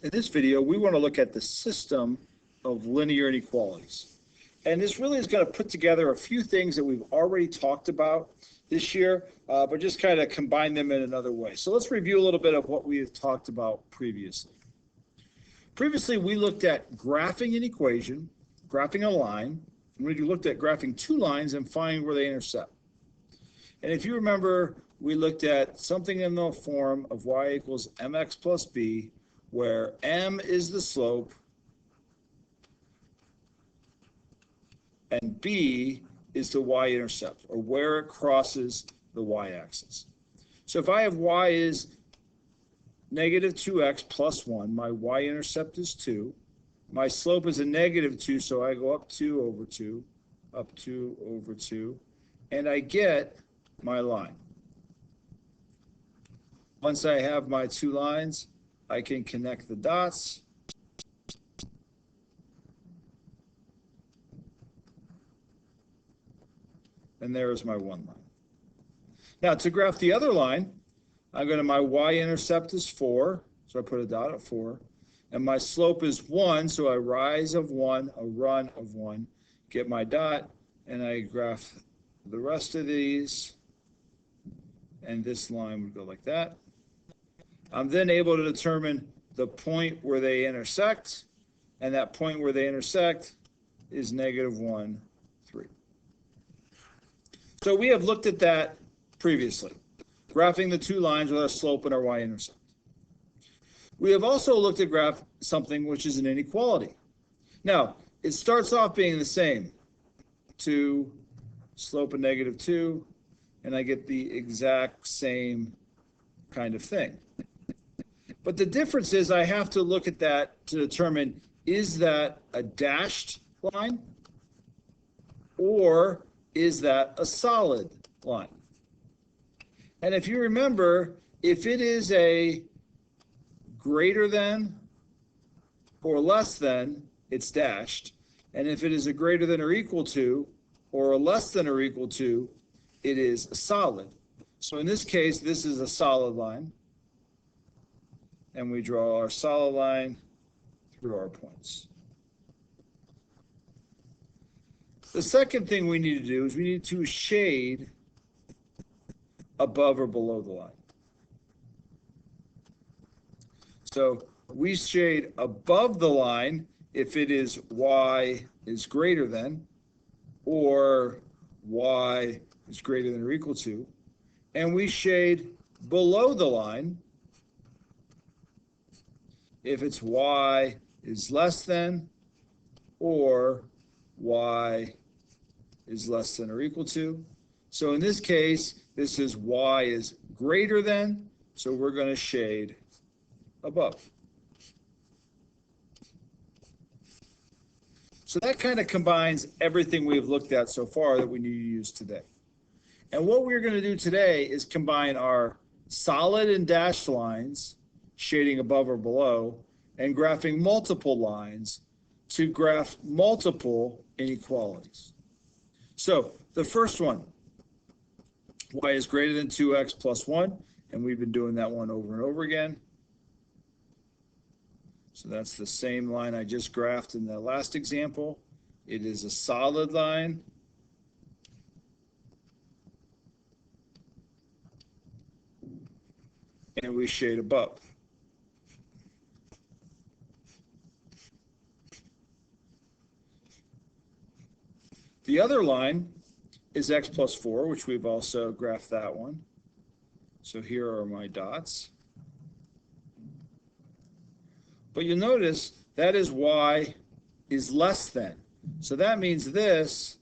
In this video, we want to look at the system of linear inequalities. And this really is going to put together a few things that we've already talked about this year, but just kind of combine them in another way. So let's review a little bit of what we have talked about previously. Previously, we looked at graphing an equation, graphing a line, and we looked at graphing two lines and finding where they intersect. And if you remember, we looked at something in the form of y equals mx plus b, where m is the slope and b is the y-intercept, or where it crosses the y-axis. So if I have y is negative 2x plus 1, my y-intercept is 2. My slope is a negative 2, so I go up 2 over 2, up 2 over 2, and I get my line. Once I have my two lines, I can connect the dots. And there is my one line. Now to graph the other line, I'm going to, my y-intercept is 4, so I put a dot at 4. And my slope is 1, so I rise of 1, a run of 1, get my dot, and I graph the rest of these. And this line would go like that. I'm then able to determine the point where they intersect, and that point where they intersect is negative 1, 3. So we have looked at that previously, graphing the two lines with our slope and our y-intercept. We have also looked at graph something which is an inequality. Now, it starts off being the same, 2, slope of negative 2, and I get the exact same kind of thing. But the difference is I have to look at that to determine, is that a dashed line or is that a solid line? And if you remember, if it is a greater than or less than, it's dashed. And if it is a greater than or equal to or a less than or equal to, it is a solid. So in this case, this is a solid line. And we draw our solid line through our points. The second thing we need to do is we need to shade above or below the line. So we shade above the line if it is y is greater than, or y is greater than or equal to, and we shade below the line if it's y is less than, or y is less than or equal to. So in this case, this is y is greater than, so we're going to shade above. So that kind of combines everything we've looked at so far that we need to use today. And what we're going to do today is combine our solid and dashed lines, shading above or below, and graphing multiple lines to graph multiple inequalities. So the first one, y is greater than 2x plus 1, and we've been doing that one over and over again. So that's the same line I just graphed in the last example. It is a solid line. And we shade above. The other line is x plus 4, which we've also graphed that one. So here are my dots. But you'll notice that is y is less than. So that means this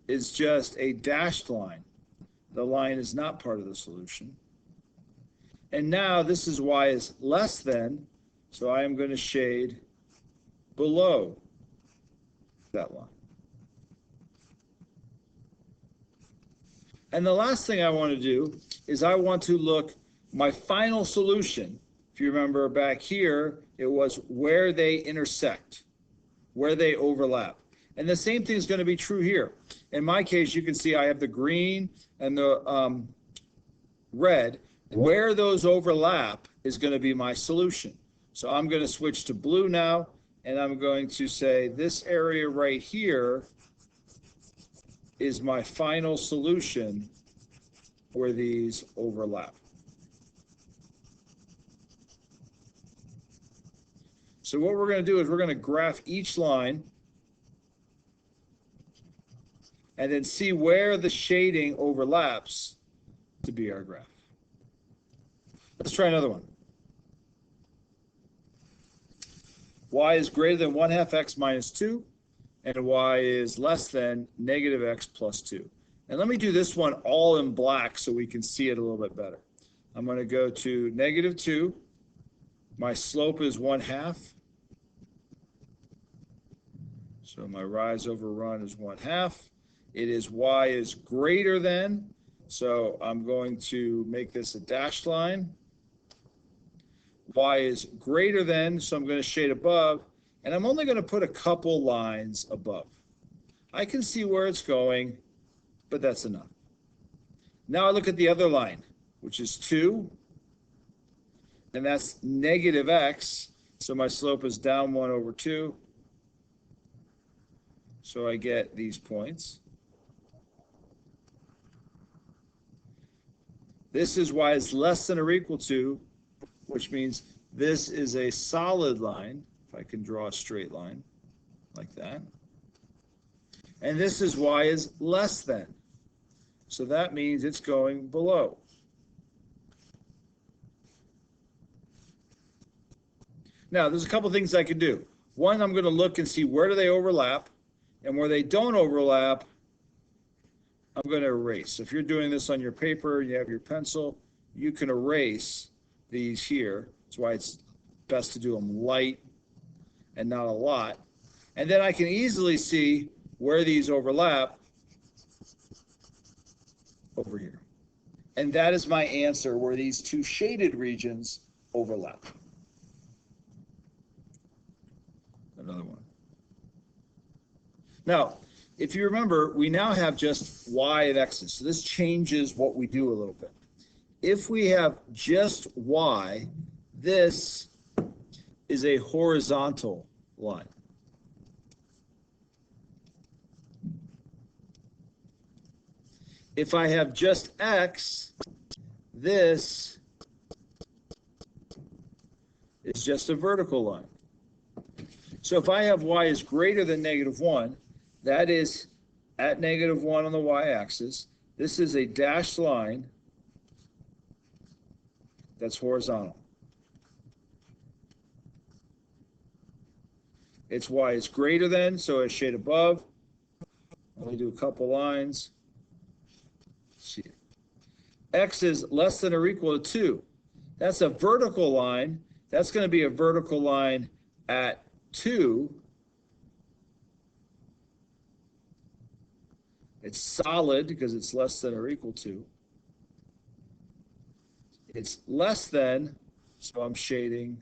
is just a dashed line. The line is not part of the solution. And now this is y is less than, so I am going to shade below that line. And the last thing I want to do is I want to look my final solution. If you remember back here, it was where they intersect, where they overlap. And the same thing is going to be true here. In my case, you can see I have the green and the red. Where those overlap is going to be my solution. So I'm going to switch to blue now, and I'm going to say this area right here is my final solution where these overlap. So what we're going to do is we're going to graph each line and then see where the shading overlaps to be our graph. Let's try another one. Y is greater than 1/2 x minus 2, and y is less than negative x plus 2. And let me do this one all in black so we can see it a little bit better. I'm going to go to negative 2. My slope is 1/2. So my rise over run is 1/2. It is y is greater than, so I'm going to make this a dashed line. Y is greater than, so I'm going to shade above, and I'm only going to put a couple lines above. I can see where it's going, but that's enough. Now I look at the other line, which is 2, and that's negative x, so my slope is down 1 over 2. So I get these points. This is y is less than or equal to, which means this is a solid line, if I can draw a straight line like that. And this is y is less than. So that means it's going below. Now, there's a couple things I can do. One, I'm going to look and see where do they overlap, and where they don't overlap, I'm going to erase. So if you're doing this on your paper, you have your pencil, you can erase these here. That's why it's best to do them light and not a lot. And then I can easily see where these overlap over here. And that is my answer, where these two shaded regions overlap. Another one. Now, if you remember, we now have just y and x's. So this changes what we do a little bit. If we have just y, this is a horizontal line. If I have just x, this is just a vertical line. So if I have y is greater than negative 1, that is at negative 1 on the y-axis. This is a dashed line that's horizontal. Its y is greater than, so a shade above. Let me do a couple lines. See, x is less than or equal to 2. That's a vertical line. That's going to be a vertical line at 2. It's solid because it's less than or equal to. It's less than, so I'm shading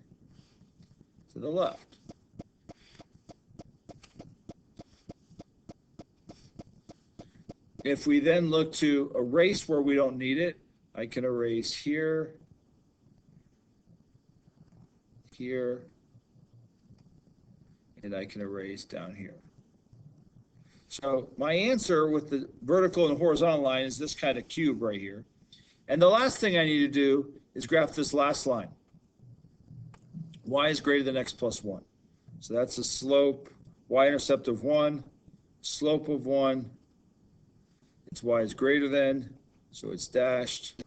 to the left. If we then look to erase where we don't need it, I can erase here, here, and I can erase down here. So my answer with the vertical and horizontal line is this kind of cube right here. And the last thing I need to do is graph this last line. Y is greater than x plus 1. So that's a slope, y-intercept of 1, slope of 1. Its y is greater than, so it's dashed.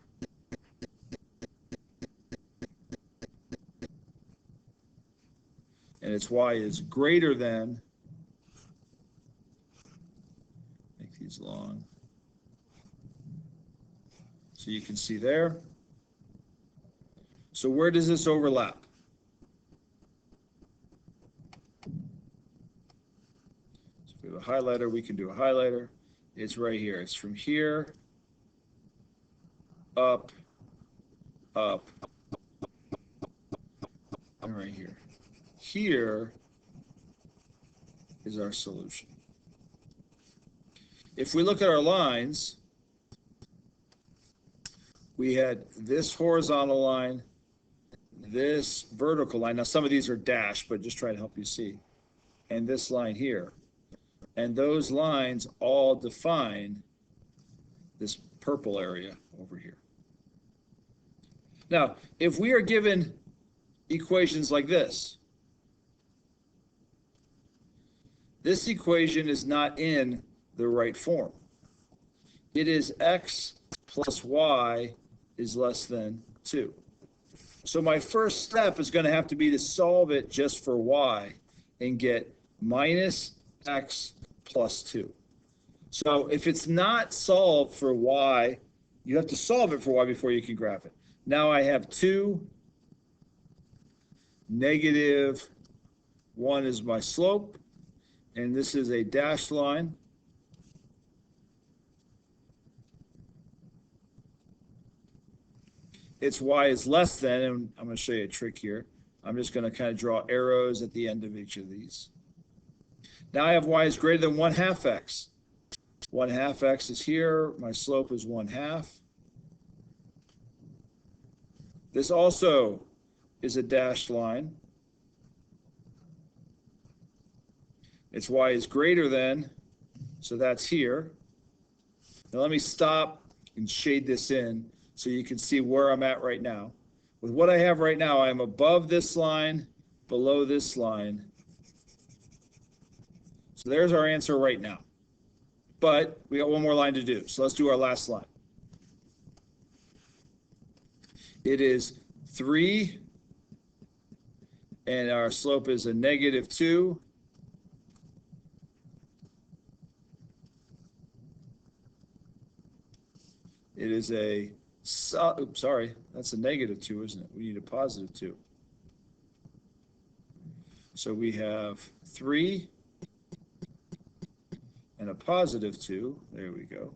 And its y is greater than, make these long, so you can see there. So where does this overlap? So if we have a highlighter, we can do a highlighter. It's right here. It's from here, up, up, and right here. Here is our solution. If we look at our lines, we had this horizontal line, this vertical line. Now, some of these are dashed, but just try to help you see. And this line here. And those lines all define this purple area over here. Now, if we are given equations like this equation is not in the right form. It is x plus y is less than 2. So my first step is going to have to be to solve it just for y and get minus x plus 2. So if it's not solved for y, you have to solve it for y before you can graph it. Now I have 2, negative 1 is my slope, and this is a dashed line. Its y is less than, and I'm going to show you a trick here. I'm just going to kind of draw arrows at the end of each of these. Now I have y is greater than 1/2 x. 1/2 x is here. My slope is 1/2. This also is a dashed line. Its y is greater than, so that's here. Now let me stop and shade this in so you can see where I'm at right now. With what I have right now, I'm above this line, below this line. So there's our answer right now. But we got one more line to do, so let's do our last line. It is 3, and our slope is a negative 2. It is a, oops, sorry, that's a negative 2, isn't it? We need a positive 2. So we have 3 and a positive 2. There we go.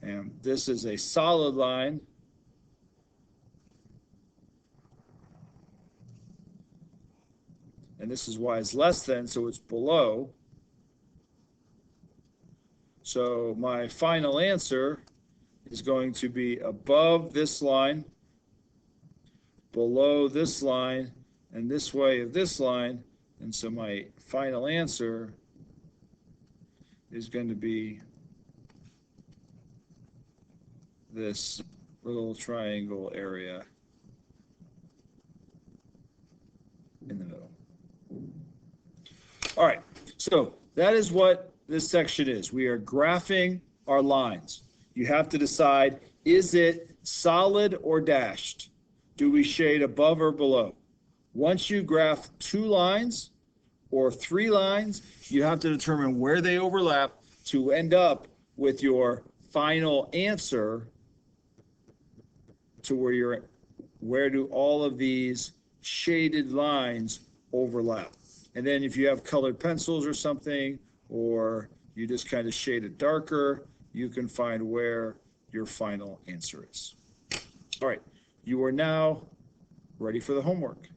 And this is a solid line. And this is y is less than, so it's below. So my final answer is going to be above this line, below this line, and this way of this line. And so my final answer is going to be this little triangle area in the middle. All right, so that is what this section is. We are graphing our lines. You have to decide, is it solid or dashed? Do we shade above or below? Once you graph 2 lines or 3 lines, you have to determine where they overlap to end up with your final answer to where do all of these shaded lines overlap. And then if you have colored pencils or something, or you just kind of shade it darker, you can find where your final answer is. All right, you are now ready for the homework.